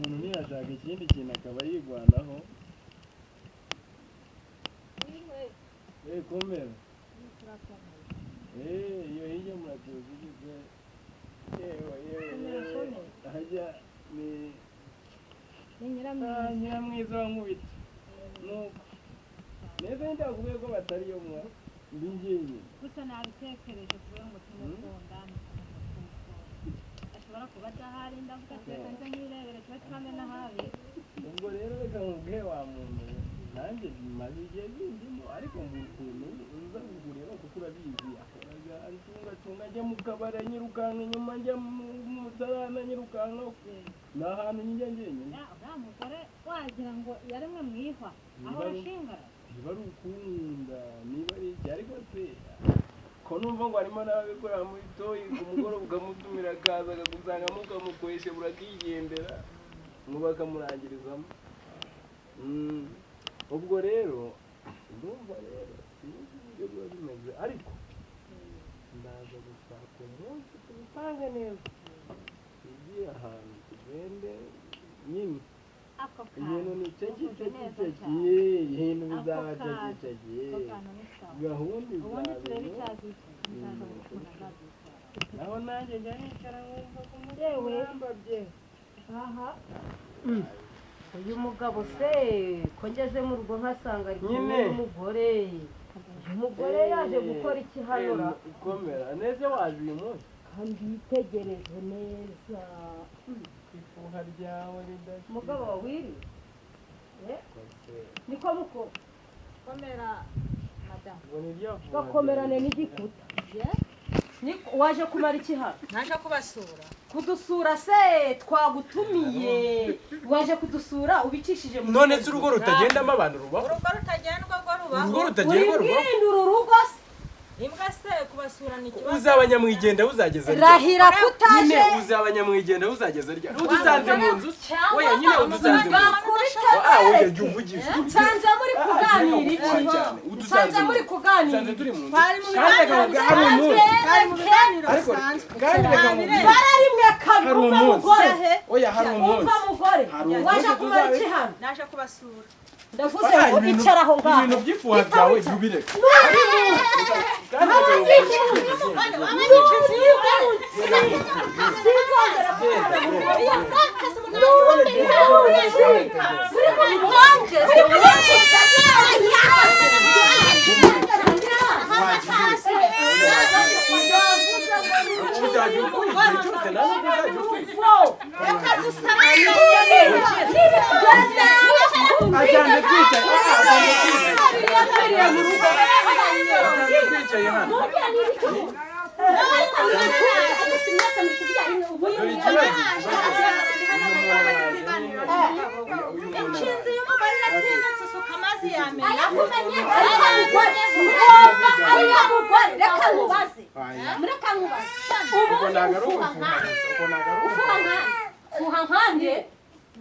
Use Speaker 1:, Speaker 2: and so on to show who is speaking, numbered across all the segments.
Speaker 1: umuntu ntiyashaka ikindi kintu akaba yigwanaho komera iyo hirya muratuzi ugize yewe hajya ni nyiramwiza wa nkubita nuko neza ndakubwiye ko batariyo mwa ndi njyewe
Speaker 2: gusa nabitekereje kubera ngo tumukundane ashobora kuba adahari ndavuga ati reka nze nkirebere tuba twambe nahabi
Speaker 1: ubwo rero reka nkubwiye wa muntu nanjye bimaze igihe bindimo ariko mu kuntu uza kugurira kuko urabizi akoraga acunga ajya mu kabari nyirukanka inyuma njya mu musarana nyirukanka ni ahantu njya njyenyine
Speaker 2: uriya mugore wagira ngo yaremwe mu ihwa aho arashingara
Speaker 1: niba ari ukunda niba ari iki ariko se ko numva ngo harimo n'ababikorera muri toyi ku mugoroba ukamutumira akaza akagusanga mukamukoresha burakigendera ngo bakamurangirizamo ubwo rero ndumva rero sinzi uburyo biba bimeze ariko ndaza gushaka umunsi tubipange neza tugiye ahantu tugende nyine ibintu ni ceki ibintu bizaba ceki gahunda izabera naho nanjye njya nicara nkumva ku muramba bye
Speaker 3: aha uyu mugabo se ko ngeze mu rugo nkasanga ari kumwe n'umugore uyu mugore yaje gukora iki hano
Speaker 1: komera neza waje uyu munsi
Speaker 3: kandi yitegereze neza
Speaker 1: ifuha ryawe ridashira
Speaker 3: umugabo wiri niko muko
Speaker 2: komera madamu
Speaker 3: bakomerane n'igikuta waje kumara iki hano
Speaker 2: naje kubasura
Speaker 3: kudusura se twagutumiye waje kudusura ubicishije mu
Speaker 1: none se urugo rutagendamo abantu rubaho
Speaker 2: urugo rutagendwa rwo rubaho
Speaker 1: urugo rutagendwa rubaho
Speaker 3: uru rugo
Speaker 2: imbwa se kubasura ni ikibazo
Speaker 1: uzabanyamwigenda uzageza
Speaker 3: rahira kutaje
Speaker 1: uzabanyamwigenda uzageza rya udusanze mu nzu oya nyine udusanze mu nzu oya jya uvugisha
Speaker 3: nsanze muri kuganira iki nsanze muri kuganira
Speaker 1: nsanze turi mu nzu
Speaker 2: bari mu biganiro bisanzwe
Speaker 3: bararimwe kabiri umugore
Speaker 1: oya hari umunsi
Speaker 3: umugore waje kumara iki hano
Speaker 2: naje kubasura
Speaker 3: ndavuze ngo icara aho ngaho
Speaker 1: ibintu by'ifuha byawe jubireka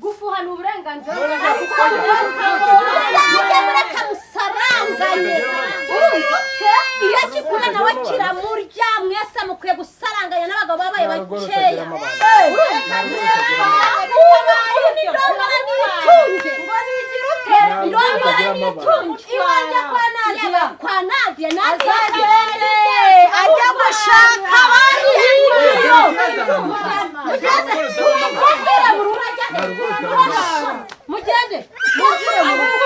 Speaker 3: gufuha n'uburenganzira iyo kikura nawe kiramurya mwese mukwiye gusaranganya n'abagabo babaye bakeya kwa Nadia ajya gushaka mugende mugende